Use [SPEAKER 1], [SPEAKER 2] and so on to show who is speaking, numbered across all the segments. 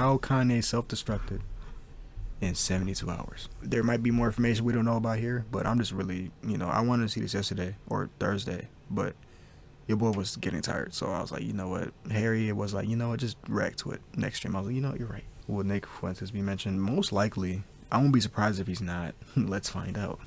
[SPEAKER 1] how Kanye self-destructed in 72 hours. There might be more information we don't know about here, but I'm just really, I wanted to see this yesterday or Thursday, but your boy was getting tired, so I was like, you know what, Harry was like, just react to it next stream. I was like, you're right. Will Nick Fuentes be mentioned? Most likely. I won't be surprised if he's not. Let's find out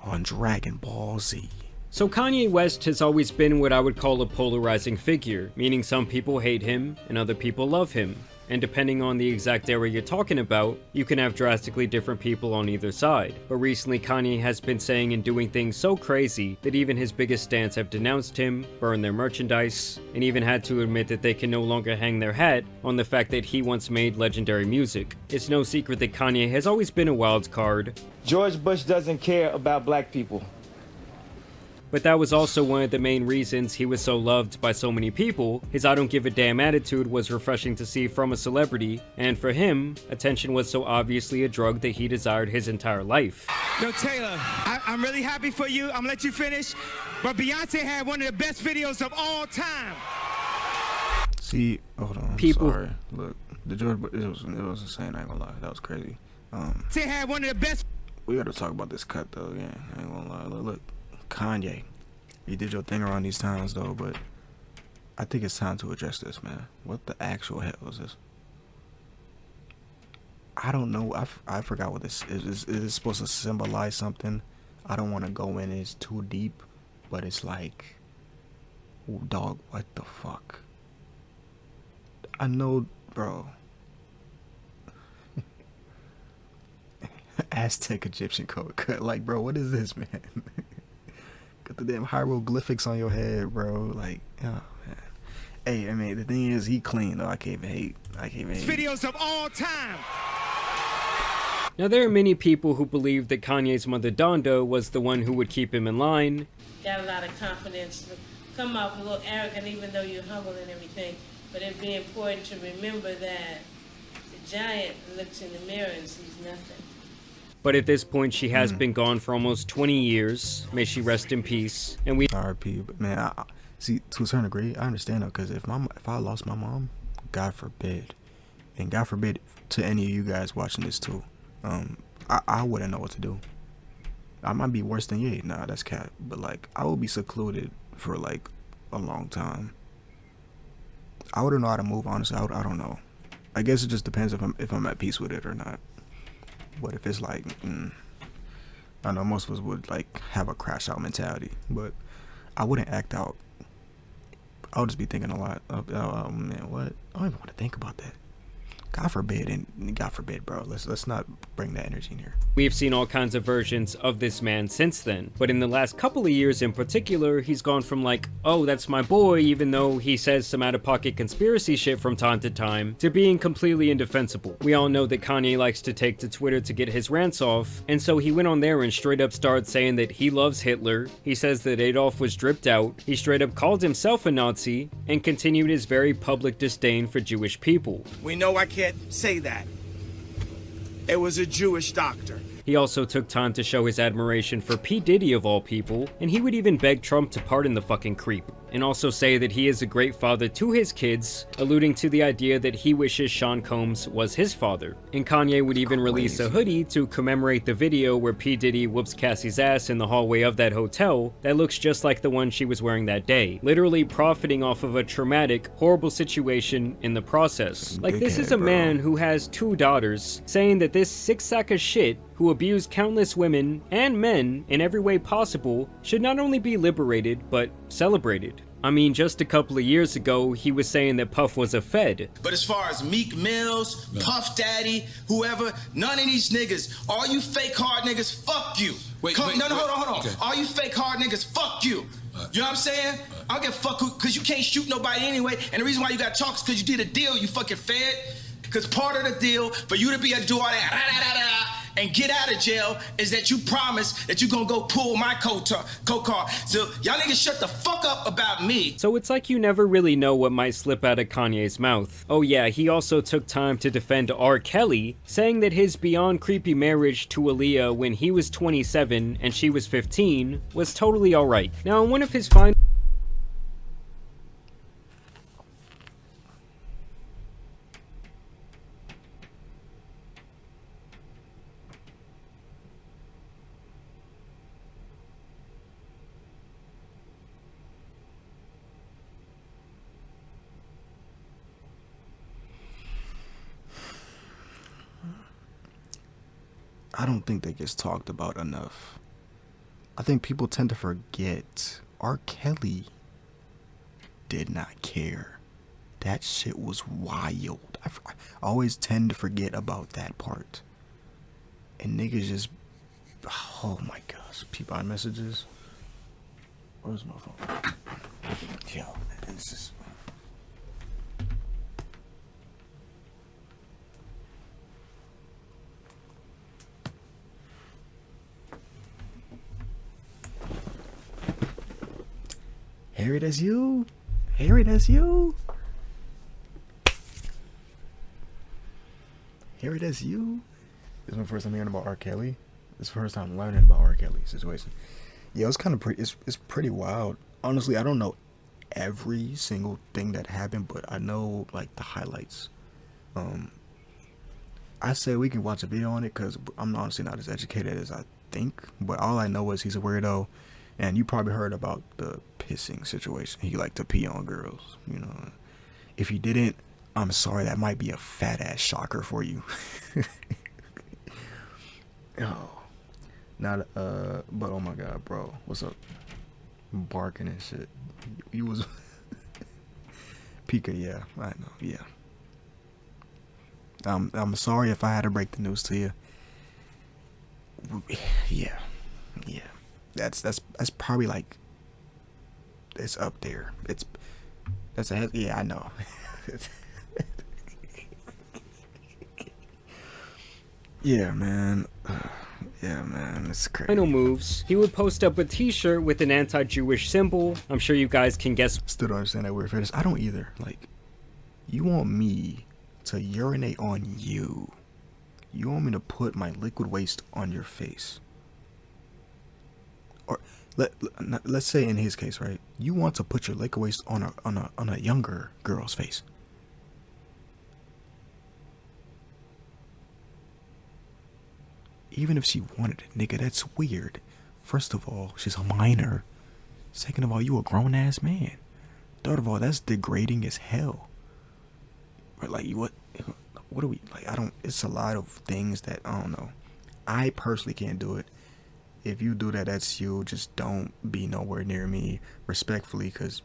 [SPEAKER 1] on Dragon Ball Z.
[SPEAKER 2] So Kanye West has always been what I would call a polarizing figure, meaning some people hate him and other people love him. And depending on the exact area you're talking about, you can have drastically different people on either side. But recently Kanye has been saying and doing things so crazy that even his biggest stans have denounced him, burned their merchandise, and even had to admit that they can no longer hang their hat on the fact that he once made legendary music. It's no secret that Kanye has always been a wild card.
[SPEAKER 3] George Bush doesn't care about black people.
[SPEAKER 2] But that was also one of the main reasons he was so loved by so many people. His I don't give a damn attitude was refreshing to see from a celebrity, and for him, attention was so obviously a drug that he desired his entire life.
[SPEAKER 4] Yo, Taylor, I'm really happy for you. I'm gonna let you finish. But Beyonce had one of the best videos of all time.
[SPEAKER 1] See, hold on, I'm sorry. Look, the George, it was insane, I ain't gonna lie. That was crazy.
[SPEAKER 4] They had one of the best.
[SPEAKER 1] We gotta talk about this cut though, yeah, I ain't gonna lie. Look. Kanye, you did your thing around these times though, but I think it's time to address this, man. What the actual hell is this? I don't know. I forgot what this is. Is it supposed to symbolize something? I don't want to go in it's too deep, but it's like, dog, what the fuck? I know, bro. Aztec Egyptian code cut. Like, bro, what is this, man? Got the damn hieroglyphics on your head, bro. Like, oh man. Hey, I mean, the thing is, he clean though. I can't even hate.
[SPEAKER 4] Videos of all time.
[SPEAKER 2] Now, there are many people who believe that Kanye's mother Donda was the one who would keep him in line.
[SPEAKER 5] Got a lot of confidence. Come off a little arrogant, even though you're humble and everything. But it'd be important to remember that the giant looks in the mirror and sees nothing.
[SPEAKER 2] But at this point, she has been gone for almost 20 years. May she rest in peace. And we
[SPEAKER 1] R.I.P. But man, I see, to a certain degree, I understand though, because if I lost my mom, God forbid, and God forbid to any of you guys watching this too, I wouldn't know what to do. I might be worse than you. Nah, that's cat. But like, I would be secluded for like a long time. I wouldn't know how to move. Honestly, I don't know. I guess it just depends if I'm at peace with it or not. What if it's like, I know most of us would like have a crash out mentality, but I wouldn't act out. I would just be thinking a lot of, oh man, what? I don't even want to think about that. God forbid, and God forbid, bro. Let's not bring that energy in here.
[SPEAKER 2] We've seen all kinds of versions of this man since then, but in the last couple of years in particular, he's gone from like, oh, that's my boy, even though he says some out-of-pocket conspiracy shit from time to time, to being completely indefensible. We all know that Kanye likes to take to Twitter to get his rants off, and so he went on there and straight up started saying that he loves Hitler, he says that Adolf was dripped out, he straight up called himself a Nazi, and continued his very public disdain for Jewish people.
[SPEAKER 4] We know I can't say that. It was a Jewish doctor.
[SPEAKER 2] He also took time to show his admiration for P. Diddy of all people, and he would even beg Trump to pardon the fucking creep, and also say that he is a great father to his kids, alluding to the idea that he wishes Sean Combs was his father. And Kanye would even release a hoodie to commemorate the video where P. Diddy whoops Cassie's ass in the hallway of that hotel that looks just like the one she was wearing that day, literally profiting off of a traumatic, horrible situation in the process. Like, this is a man who has 2 daughters, saying that this sick sack of shit who abused countless women and men in every way possible should not only be liberated, but celebrated. I mean, just a couple of years ago, he was saying that Puff was a Fed.
[SPEAKER 6] But as far as Meek Mills, Puff Daddy, whoever, none of these niggas, all you fake hard niggas, fuck you. Hold on. Okay. All you fake hard niggas, fuck you. You know what I'm saying? I don't give a fuck who, because you can't shoot nobody anyway, and the reason why you got chalk is because you did a deal, you fucking Fed. Because part of the deal, for you to be able to do all that, and get out of jail is that you promise that you gonna go pull my co-car. So y'all niggas shut the fuck up about me.
[SPEAKER 2] So it's like you never really know what might slip out of Kanye's mouth. Oh yeah, he also took time to defend R. Kelly, saying that his beyond creepy marriage to Aaliyah when he was 27 and she was 15 was totally alright. Now in one of his final
[SPEAKER 1] I don't think that gets talked about enough. I think people tend to forget R. Kelly did not care. That shit was wild. I always tend to forget about that part. And niggas just, oh my gosh, people on messages. Where's my phone? Yo, man, it's just. Harry, that's you? Harry, that's you? Harry, that's you? This is my first time hearing about R. Kelly. This is the first time learning about R. Kelly's situation. Yeah, it's kind of pretty, it's pretty wild. Honestly, I don't know every single thing that happened, but I know, like, the highlights. I say we can watch a video on it because I'm honestly not as educated as I think, but all I know is he's a weirdo. And you probably heard about the pissing situation. He liked to pee on girls, you know. If you didn't, I'm sorry, that might be a fat ass shocker for you. Oh. Not but oh my god, bro. What's up? Barking and shit. You was Pika, yeah, I know, yeah. I'm sorry if I had to break the news to you. Yeah. That's probably like, it's up there. Yeah, I know. Yeah, man. Yeah, man, it's crazy.
[SPEAKER 2] Final moves, he would post up a t-shirt with an anti-Jewish symbol. I'm sure you guys can guess.
[SPEAKER 1] Still don't understand that weird fetish. I don't either. Like, you want me to urinate on you? You want me to put my liquid waste on your face? Or let's say in his case, right? You want to put your liquid waste on a younger girl's face. Even if she wanted it, nigga, that's weird. First of all, she's a minor. Second of all, you a grown-ass man. Third of all, that's degrading as hell. But like, what are we, like, I don't, it's a lot of things that, I don't know. I personally can't do it. If you do that, that's you. Just don't be nowhere near me, respectfully, because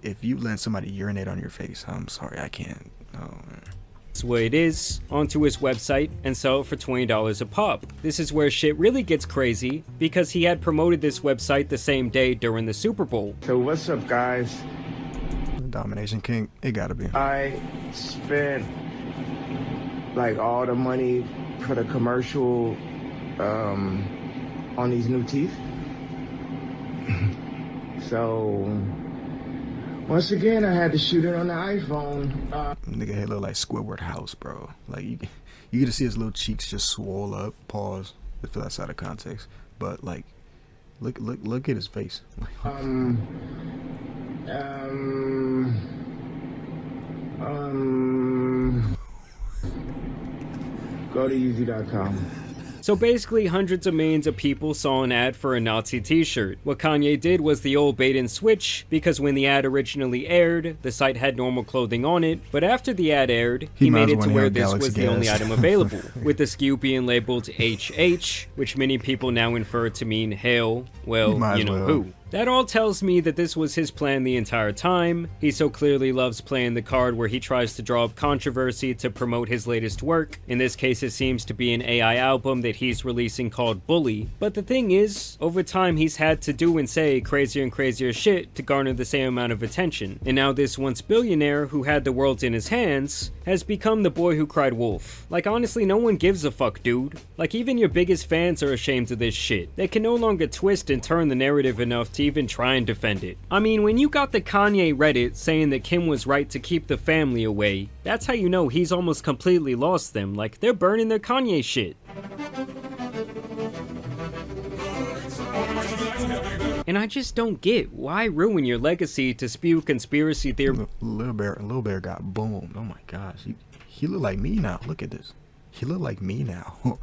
[SPEAKER 1] if you let somebody urinate on your face, I'm sorry, I can't. Oh, man.
[SPEAKER 2] That's what it is, onto his website and sell it for $20 a pop. This is where shit really gets crazy, because he had promoted this website the same day during the Super Bowl.
[SPEAKER 3] So what's up, guys?
[SPEAKER 1] Domination King, it gotta be.
[SPEAKER 3] I spent like all the money for the commercial on these new teeth. So once again, I had to shoot it on the iPhone.
[SPEAKER 1] Nigga head look like Squidward House, bro. Like, you get to see his little cheeks just swole up. Pause. If that's out of context, but like, look at his face.
[SPEAKER 3] Go to Yeezy.com.
[SPEAKER 2] So basically, hundreds of millions of people saw an ad for a Nazi t-shirt. What Kanye did was the old bait and switch, because when the ad originally aired, the site had normal clothing on it, but after the ad aired, he made it to where this was the only item available, with the SKU being labeled HH, which many people now infer to mean hail, well, you know who. That all tells me that this was his plan the entire time. He so clearly loves playing the card where he tries to draw up controversy to promote his latest work. In this case, it seems to be an AI album that he's releasing called Bully. But the thing is, over time he's had to do and say crazier and crazier shit to garner the same amount of attention. And now this once billionaire who had the world in his hands has become the boy who cried wolf. Like, honestly, no one gives a fuck, dude. Like, even your biggest fans are ashamed of this shit. They can no longer twist and turn the narrative enough to even try and defend it. I mean, when you got the Kanye Reddit saying that Kim was right to keep the family away, that's how you know he's almost completely lost them. Like, they're burning their Kanye shit. And I just don't get, why ruin your legacy to spew conspiracy theory?
[SPEAKER 1] Lil Bear got boomed. Oh my gosh, he look like me now. Look at this. He look like me now. Oh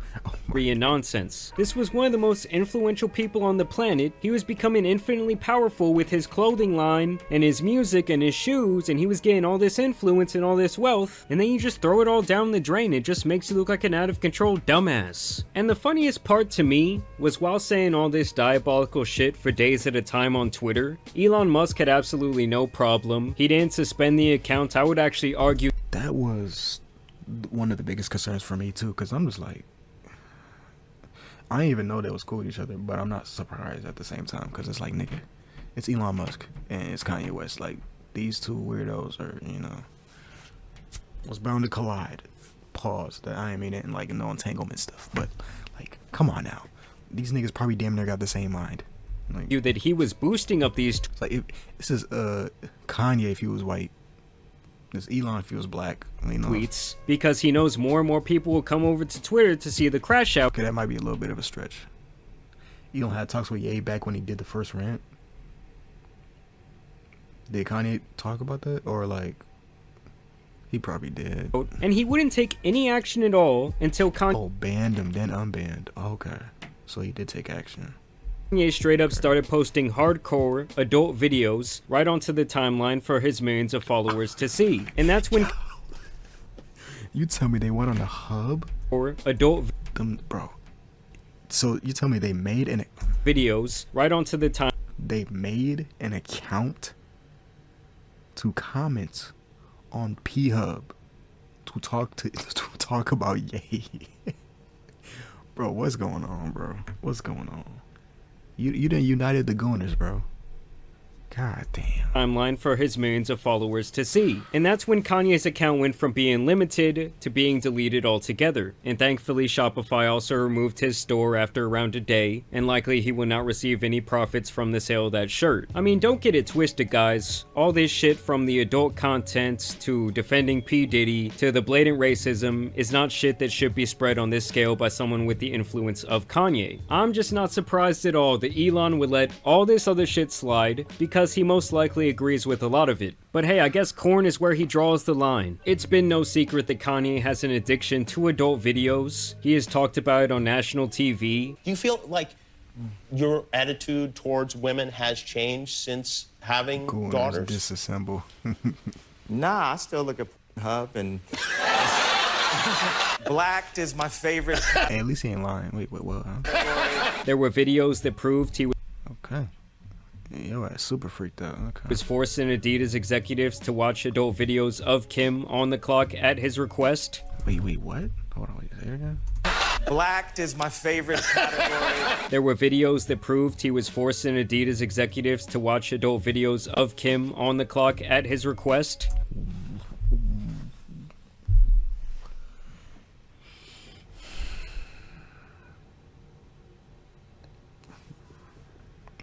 [SPEAKER 2] and nonsense. This was one of the most influential people on the planet. He was becoming infinitely powerful with his clothing line and his music and his shoes, and he was getting all this influence and all this wealth, and then you just throw it all down the drain. It just makes you look like an out of control dumbass. And the funniest part to me was, while saying all this diabolical shit for days at a time on Twitter, Elon Musk had absolutely no problem. He didn't suspend the account. I would actually argue
[SPEAKER 1] that was one of the biggest concerns for me too, because I'm just like, I didn't even know they was cool with each other, but I'm not surprised at the same time, because it's like, nigga, it's Elon Musk and it's Kanye West. Like, these two weirdos are, you know, was bound to collide. Pause. That I mean it, and like no entanglement stuff, but like, come on now, these niggas probably damn near got the same mind. Like,
[SPEAKER 2] that he was boosting up these
[SPEAKER 1] like, if this is Kanye if he was white, this Elon if he was black, you know,
[SPEAKER 2] tweets, because he knows more and more people will come over to Twitter to see the crash out.
[SPEAKER 1] Okay, that might be a little bit of a stretch. Elon had talks with Ye back when he did the first rant. Did Kanye talk about that? Or like, he probably did.
[SPEAKER 2] And he wouldn't take any action at all until
[SPEAKER 1] Kanye banned him, then unbanned. Okay, so he did take action.
[SPEAKER 2] Kanye straight up started posting hardcore adult videos right onto the timeline for his millions of followers to see. And that's when
[SPEAKER 1] you tell me they went on a hub
[SPEAKER 2] or adult
[SPEAKER 1] bro. So you tell me they made an
[SPEAKER 2] videos right onto the time.
[SPEAKER 1] They made an account to comment on P-Hub to talk about Ye. Bro, what's going on, bro? What's going on? You done united the Gooners, bro. God damn.
[SPEAKER 2] Timeline for his millions of followers to see. And that's when Kanye's account went from being limited to being deleted altogether. And thankfully Shopify also removed his store after around a day, and likely he will not receive any profits from the sale of that shirt. I mean, don't get it twisted, guys. All this shit, from the adult content to defending P. Diddy to the blatant racism, is not shit that should be spread on this scale by someone with the influence of Kanye. I'm just not surprised at all that Elon would let all this other shit slide, because he most likely agrees with a lot of it. But hey, I guess corn is where he draws the line. It's been no secret that Kanye has an addiction to adult videos. He has talked about it on national TV.
[SPEAKER 7] Do you feel like your attitude towards women has changed since having daughters?
[SPEAKER 1] Disassemble.
[SPEAKER 8] Nah, I still look at Hub, and Blacked is my favorite.
[SPEAKER 1] Hey, at least he ain't lying. Wait, what? Huh?
[SPEAKER 2] There were videos that proved he was
[SPEAKER 1] okay. Yo, I super freaked out. Okay.
[SPEAKER 2] Was forcing Adidas executives to watch adult videos of Kim on the clock at his request.
[SPEAKER 1] Wait, what? Hold on, say it again.
[SPEAKER 8] Blacked is my favorite category.
[SPEAKER 2] There were videos that proved he was forcing Adidas executives to watch adult videos of Kim on the clock at his request.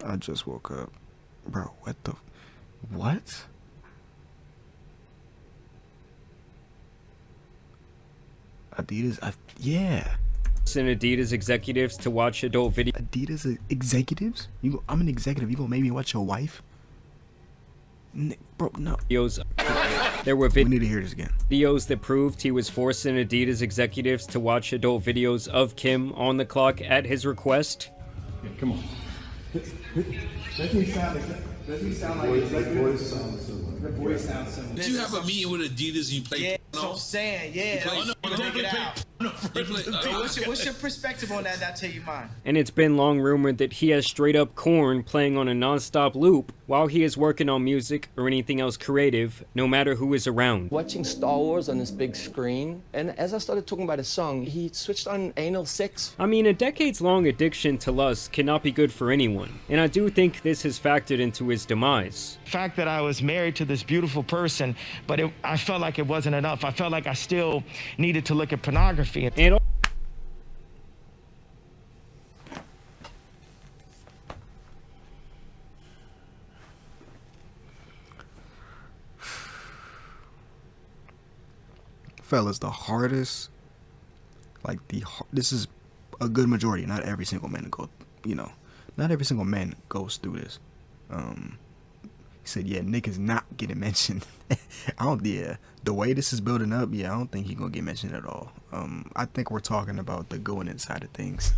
[SPEAKER 1] I just woke up. Bro, what? Adidas, yeah.
[SPEAKER 2] And Adidas executives to watch adult videos.
[SPEAKER 1] Adidas executives? I'm an executive. You gonna make me watch your wife? Bro, no.
[SPEAKER 2] There were
[SPEAKER 1] we need to hear this again.
[SPEAKER 2] Videos that proved he was forcing Adidas executives to watch adult videos of Kim on the clock at his request.
[SPEAKER 9] Yeah, come on. Doesn't he sound like the voice sounds similar. The voice sounds similar.
[SPEAKER 10] Did you have a meeting with Adidas and you played?
[SPEAKER 3] Yeah, that's what I'm saying. Yeah, what's your perspective on that? I'll tell you mine.
[SPEAKER 2] And it's been long rumored that he has straight up corn playing on a non-stop loop while he is working on music or anything else creative, no matter who is around.
[SPEAKER 11] Watching Star Wars on this big screen, and as I started talking about his song, he switched on anal sex.
[SPEAKER 2] I mean, a decades-long addiction to lust cannot be good for anyone, and I do think this has factored into his demise.
[SPEAKER 12] The fact that I was married to this beautiful person, but I felt like it wasn't enough. I felt like I still needed to look at pornography.
[SPEAKER 2] And
[SPEAKER 1] fellas, the hardest, like this is a good majority, not every single man not every single man goes through this. He said, yeah, Nick is not getting mentioned. The way this is building up, I don't think he's gonna get mentioned at all. I think we're talking about the going inside of things.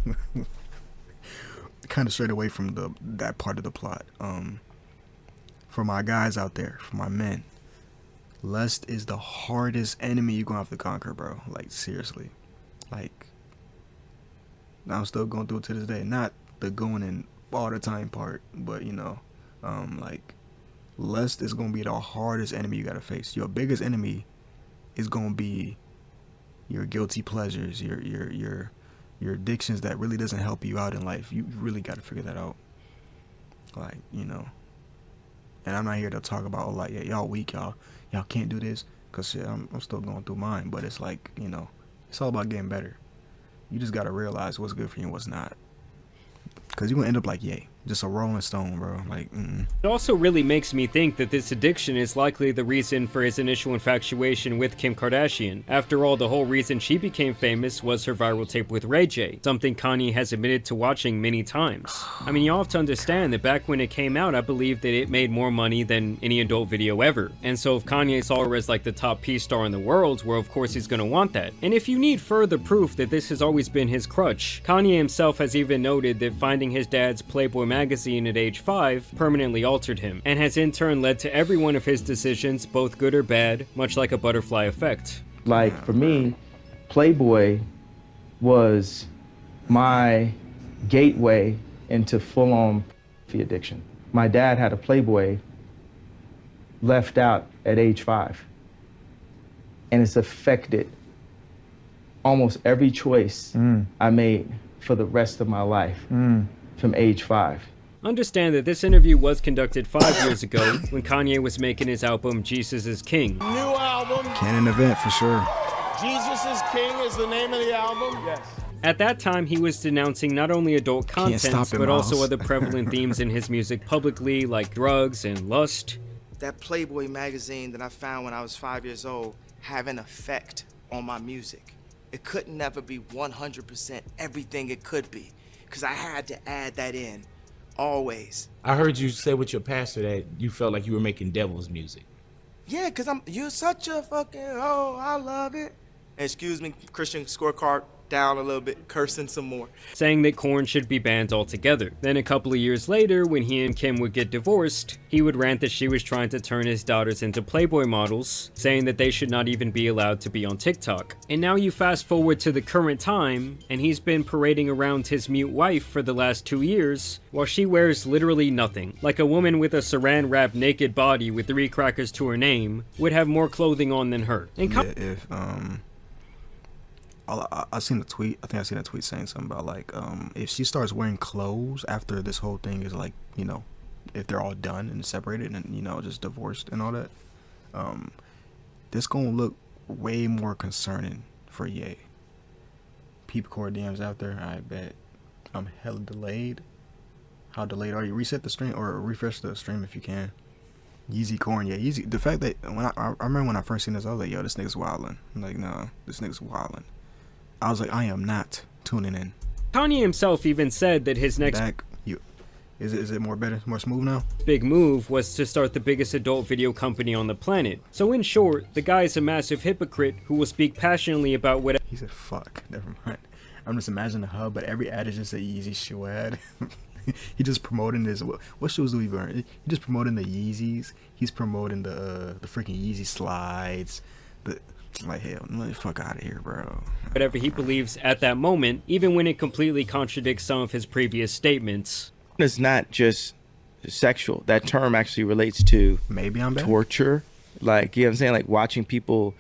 [SPEAKER 1] Kind of straight away from that part of the plot. For my guys out there, for my men, lust is the hardest enemy you're gonna have to conquer, bro. Like, seriously. Like, I'm still going through it to this day. Not the going in all the time part, but like, lust is gonna be the hardest enemy you gotta face. Your biggest enemy is gonna be your guilty pleasures, your addictions that really doesn't help you out in life. You really gotta figure that out. Like, and I'm not here to talk about, like, yeah, y'all weak, y'all can't do this, cause shit, I'm still going through mine. But it's like, it's all about getting better. You just gotta realize what's good for you and what's not. Cause you're gonna end up like Ye, just a rolling stone, bro. Like,
[SPEAKER 2] It also really makes me think that this addiction is likely the reason for his initial infatuation with Kim Kardashian. After all, the whole reason she became famous was her viral tape with Ray J, something Kanye has admitted to watching many times. I mean, you have to understand that back when it came out, I believe that it made more money than any adult video ever. And so if Kanye saw her as like the top P-star in the world, well, of course he's gonna want that. And if you need further proof that this has always been his crutch, Kanye himself has even noted that finding his dad's Playboy magazine at age 5 permanently altered him, and has in turn led to every one of his decisions, both good or bad, much like a butterfly effect.
[SPEAKER 13] Like, for me, Playboy was my gateway into full-on addiction. My dad had a Playboy left out at age 5, and it's affected almost every choice I made for the rest of my life from age 5.
[SPEAKER 2] Understand that this interview was conducted 5 years ago when Kanye was making his album Jesus is King.
[SPEAKER 7] New album.
[SPEAKER 1] Canon event for sure.
[SPEAKER 7] Jesus is King is the name of the album?
[SPEAKER 13] Yes.
[SPEAKER 2] At that time, he was denouncing not only adult content, but also other prevalent themes in his music publicly, like drugs and lust.
[SPEAKER 8] That Playboy magazine that I found when I was 5 years old had an effect on my music. It could never be 100% everything it could be, because I had to add that in, always.
[SPEAKER 14] I heard you say with your pastor that you felt like you were making devil's music.
[SPEAKER 8] Yeah, because you're such a fucking, I love it. Excuse me, Christian scorecard down a little bit, cursing some more.
[SPEAKER 2] Saying that corn should be banned altogether. Then a couple of years later, when he and Kim would get divorced, he would rant that she was trying to turn his daughters into Playboy models, saying that they should not even be allowed to be on TikTok. And now you fast forward to the current time, and he's been parading around his mute wife for the last 2 years, while she wears literally nothing. Like a woman with a saran-wrapped naked body with 3 crackers to her name would have more clothing on than her. And
[SPEAKER 1] I seen a tweet. I think I seen a tweet saying something about, like, if she starts wearing clothes after this whole thing is, like, if they're all done and separated and just divorced and all that, this gonna look way more concerning for Ye. Peep core DMs out there. I bet I'm hella delayed. How delayed are you? Reset the stream or refresh the stream if you can. Yeezy corn, yeah, Yeezy. The fact that when I remember when I first seen this, I was like, yo, this nigga's wildin'. I'm like, nah, this nigga's wildin'. I was like, I am not tuning in.
[SPEAKER 2] Kanye himself even said that his next
[SPEAKER 1] is it more smooth now?
[SPEAKER 2] Big move was to start the biggest adult video company on the planet. So in short, the guy is a massive hypocrite who will speak passionately about what.
[SPEAKER 1] He said, "Fuck, never mind." I'm just imagining the hub, but every ad is just a Yeezy shoe ad. He just promoting this. What shoes do we wear? He just promoting the Yeezys. He's promoting the freaking Yeezy slides. Like, hell, let the fuck out of here, bro.
[SPEAKER 2] Whatever he believes at that moment, even when it completely contradicts some of his previous statements.
[SPEAKER 8] It's not just sexual. That term actually relates to torture. Like, you know what I'm saying? Like watching people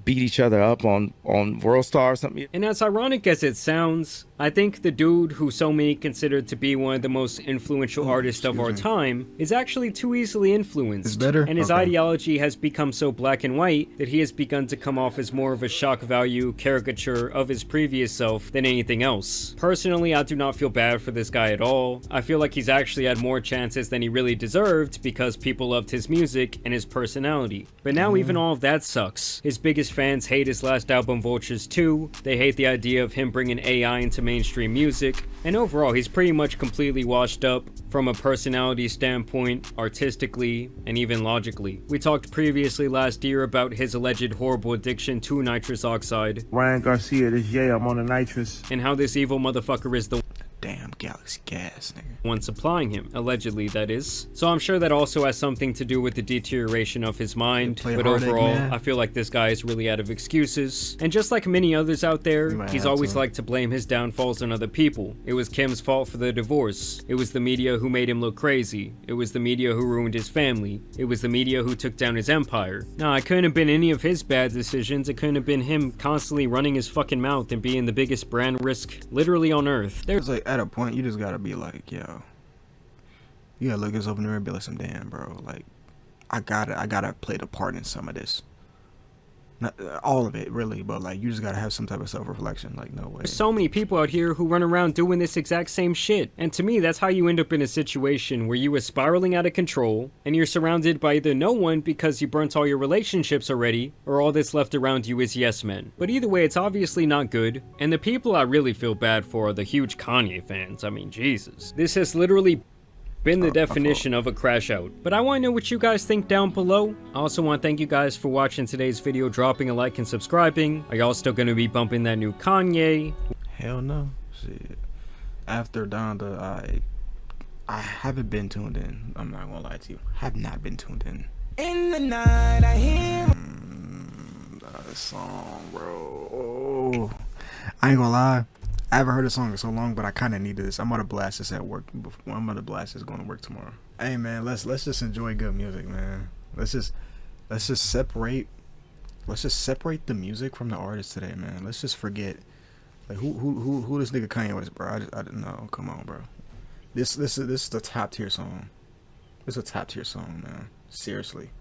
[SPEAKER 8] beat each other up on World Star or something.
[SPEAKER 2] And as ironic as it sounds, I think the dude who so many consider to be one of the most influential artists of our time is actually too easily influenced.
[SPEAKER 1] It's better?
[SPEAKER 2] And his ideology has become so black and white that he has begun to come off as more of a shock value caricature of his previous self than anything else. Personally, I do not feel bad for this guy at all. I feel like he's actually had more chances than he really deserved because people loved his music and his personality. But now even all of that sucks. His biggest biggest fans hate his last album, Vultures 2. They hate the idea of him bringing AI into mainstream music. And overall, he's pretty much completely washed up from a personality standpoint, artistically, and even logically. We talked previously last year about his alleged horrible addiction to nitrous oxide.
[SPEAKER 3] Ryan Garcia, this yeah, I'm on the nitrous.
[SPEAKER 2] And how this evil motherfucker is the
[SPEAKER 1] damn Galaxy gas, nigga.
[SPEAKER 2] One supplying him, allegedly, that is. So I'm sure that also has something to do with the deterioration of his mind, but overall, I feel like this guy is really out of excuses. And just like many others out there, he's always liked to blame his downfalls on other people. It was Kim's fault for the divorce. It was the media who made him look crazy. It was the media who ruined his family. It was the media who took down his empire. Nah, it couldn't have been any of his bad decisions. It couldn't have been him constantly running his fucking mouth and being the biggest brand risk literally on earth.
[SPEAKER 1] There's like, at a point, you just gotta be like, yo, you gotta look this over there and be like, some damn, bro, like, I gotta play the part in some of this. Not all of it, really, but like, you just gotta have some type of self-reflection. Like, no way.
[SPEAKER 2] There's so many people out here who run around doing this exact same shit, and to me, that's how you end up in a situation where you are spiraling out of control, and you're surrounded by either no one because you burnt all your relationships already, or all that's left around you is yes men. But either way, it's obviously not good, and the people I really feel bad for are the huge Kanye fans. I mean, Jesus. This has literally been the definition of a crash out. But I want to know what you guys think down below. I also want to thank you guys for watching today's video, dropping a like and subscribing. Are y'all still going to be bumping that new Kanye?
[SPEAKER 1] Hell no. Shit. After Donda, I haven't been tuned in. I'm not gonna lie to you. Have not been tuned in.
[SPEAKER 4] In the night I hear
[SPEAKER 1] That song, bro. Oh. I ain't gonna lie. I haven't heard a song in so long, but I kind of needed this. I'm gonna blast this at work. I'm gonna blast this going to work tomorrow. Hey man, let's just enjoy good music, man. Let's just separate the music from the artist today, man. Let's just forget like who this nigga Kanye West, bro. I didn't know. Come on, bro. This is the top tier song. This is a top tier song, man. Seriously.